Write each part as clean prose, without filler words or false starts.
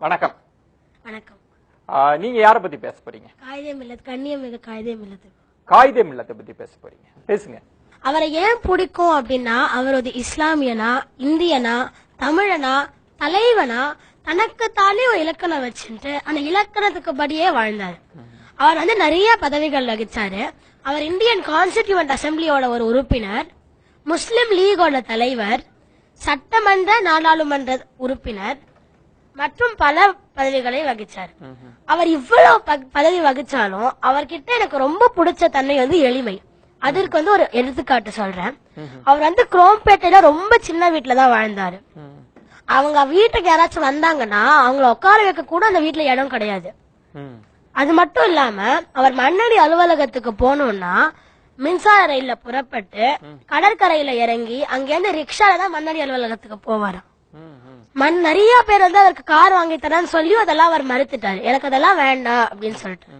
வணக்கம். வணக்கம். நீங்க யார பத்தி பேச போறீங்க? காயிதே மில்லத், கண்ணியமிகு காயிதே மில்லத். காயிதே மில்லத்தை பத்தி பேச போறீங்க, பேசுங்க. அவரை ஏன் பிடிக்கும் அப்படின்னா, அவர் ஒரு இஸ்லாமியனா, இந்தியனா, தமிழனா, தலைவனா, தனக்குத்தானே ஒரு இலக்கணம் வச்சுட்டு அந்த இலக்கணத்துக்கு படியே வாழ்ந்தாரு. அவர் வந்து நிறைய பதவிகள் வகிச்சாரு. அவர் இந்தியன் கான்ஸ்டிடியூவன்ட் அசம்பிளியோட ஒரு உறுப்பினர், முஸ்லிம் லீகோட தலைவர், சட்டமன்ற நாடாளுமன்ற உறுப்பினர் மற்றும் பல பதவிகளை வகிச்சார். அவர் இவ்வளவு பதவி வகிச்சாலும் அவர்கிட்ட எனக்கு ரொம்ப பிடிச்ச தன்மை வந்து எளிமை. அதற்கு வந்து ஒரு எடுத்துக்காட்டு சொல்றேன். அவர் வந்து குரோம்பேட்டையில ரொம்ப சின்ன வீட்டுலதான் வாழ்ந்தாரு. அவங்க வீட்டுக்கு யாராச்சும் வந்தாங்கன்னா அவங்கள உட்கார வைக்க கூட அந்த வீட்டுல இடம் கிடையாது. அது மட்டும் இல்லாம அவர் மண்ணடி அலுவலகத்துக்கு போனோம்னா மின்சார ரயில்ல புறப்பட்டு கடற்கரையில இறங்கி அங்கிருந்து ரிக்ஷால தான் மண்ணடி அலுவலகத்துக்கு போவாராம். நிறைய பேர் வந்து அதற்கு கார் வாங்கி தரேன்னு சொல்லி அதெல்லாம் அவர் மறுத்துட்டாரு. எனக்கு அதெல்லாம் வேண்டாம் அப்படின்னு சொல்லிட்டு.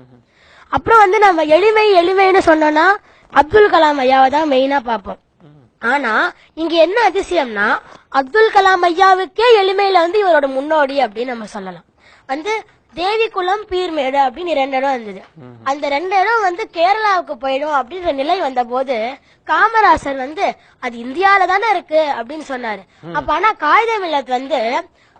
அப்புறம் வந்து நம்ம எளிமைன்னு சொன்னோம்னா அப்துல் கலாம் ஐயாவை தான் மெயினா பார்ப்போம். ஆனா இங்க என்ன அதிசயம்னா, அப்துல் கலாம் ஐயாவுக்கே எளிமையில வந்து இவரோட முன்னோடி அப்படின்னு நம்ம சொல்லலாம். வந்து தேவிக்குளம் பீர்மேடு அப்படின்னு 2 இடம் இருந்தது. அந்த 2 இடம் வந்து கேரளாவுக்கு போயிடும் அப்படின்ற நிலை வந்த போது காமராசர் வந்து அது இந்தியால தானே இருக்கு அப்படின்னு சொன்னாரு. அப்ப ஆனா காயிதே மில்லத் வந்து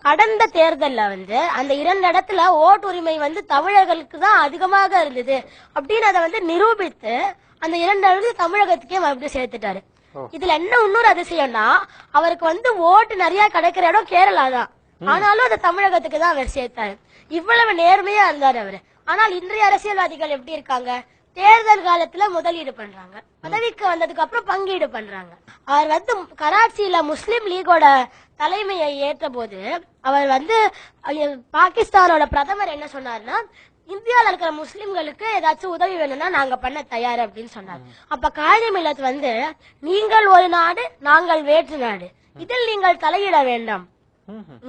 கடந்த தேர்தல்ல வந்து அந்த 2 இடத்துல ஓட்டு உரிமை வந்து தமிழர்களுக்கு தான் அதிகமாக இருந்தது அப்படின்னு அதை வந்து நிரூபித்து அந்த 2 இடத்துல தமிழகத்துக்கே மறுபடியும் சேர்த்துட்டாரு. இதுல என்ன இன்னொரு அதிசயம்னா, அவருக்கு வந்து ஓட்டு நிறைய கிடைக்கிற இடம் கேரளா தான், ஆனாலும் அதை தமிழகத்துக்கு தான் அவர் சேர்த்தாரு. இவ்வளவு நேர்மையா இருந்தாரு அவரு. ஆனால் இன்றைய அரசியல்வாதிகள் எப்படி இருக்காங்க? தேர்தல் காலத்துல முதலீடு பண்றாங்க, பதவிக்கு வந்ததுக்கு அப்புறம் பங்கீடு பண்றாங்க. அவர் வந்து கராச்சியில முஸ்லிம் லீகோட தலைமையை ஏற்ற போது அவர் வந்து பாகிஸ்தானோட பிரதமர் என்ன சொன்னார்னா, இந்தியாவில் இருக்கிற முஸ்லிம்களுக்கு ஏதாச்சும் உதவி வேணும்னா நாங்க பண்ண தயார் அப்படின்னு சொன்னார். அப்ப காயிதே மில்லத் வந்து நீங்கள் ஒரு நாடு, நாங்கள் வேற்று நாடு, இதில் நீங்கள் தலையிட வேண்டாம்.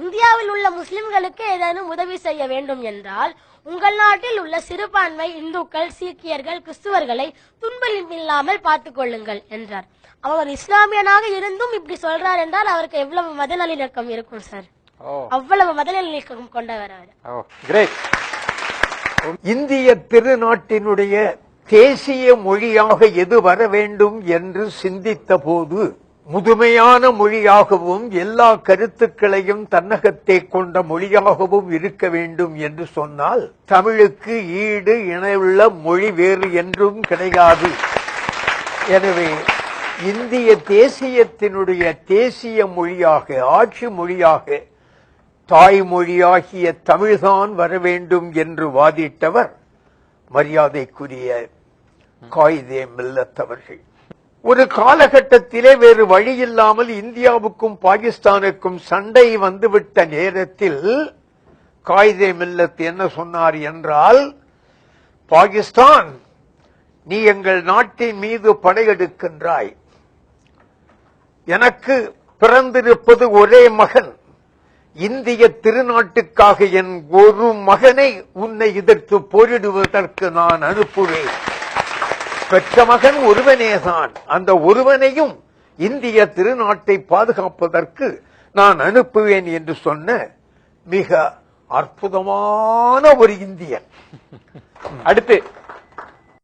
இந்தியாவில் உள்ள முஸ்லிம்களுக்கு ஏதேனும் உதவி செய்ய வேண்டும் என்றால் உங்கள் நாட்டில் உள்ள சிறுபான்மை இந்துக்கள், சீக்கியர்கள், கிறிஸ்துவர்களை துன்பமில்லாமல் பார்த்துக் கொள்ளுங்கள் என்றார். அவர் இஸ்லாமியனாக இருந்தும் இப்படி சொல்றார் என்றால் அவருக்கு எவ்வளவு மதநல்லிணக்கம் இருக்கும் சார். அவ்வளவு மதநல்லிணக்கம் கொண்டவர் அவர். இந்திய திருநாட்டினுடைய தேசிய மொழியாக எது வர வேண்டும் என்று சிந்தித்த போது முதுமையான மொழியாகவும் எல்லா கருத்துக்களையும் தன்னகத்தே கொண்ட மொழியாகவும் இருக்க வேண்டும் என்று சொன்னால் தமிழுக்கு ஈடு இணையுள்ள மொழி வேறு என்றும் கிடையாது. எனவே இந்திய தேசியத்தினுடைய தேசிய மொழியாக, ஆட்சி மொழியாக, தாய்மொழியாகிய தமிழ்தான் வர வேண்டும் என்று வாதிட்டவர் மரியாதைக்குரிய காயிதே மில்லத் அவர்கள். ஒரு காலகட்டத்திலே வேறு வழியில்லாமல் இந்தியாவுக்கும் பாகிஸ்தானுக்கும் சண்டை வந்துவிட்ட நேரத்தில் காயிதே மில்லத் என்ன சொன்னார் என்றால், பாகிஸ்தான், நீ எங்கள் நாட்டின் மீது படையெடுக்கின்றாய், எனக்கு பிறந்திருப்பது ஒரே மகன், இந்திய திருநாட்டுக்காக என் ஒரு மகனை உன்னை எதிர்த்து போரிடுவதற்கு நான் அனுப்புவேன். பெற்ற மகன் ஒருவனேதான், அந்த ஒருவனையும் இந்திய திருநாட்டை பாதுகாப்பதற்கு நான் அனுப்புவேன் என்று சொன்ன மிக அற்புதமான ஒரு இந்தியன். அடுத்து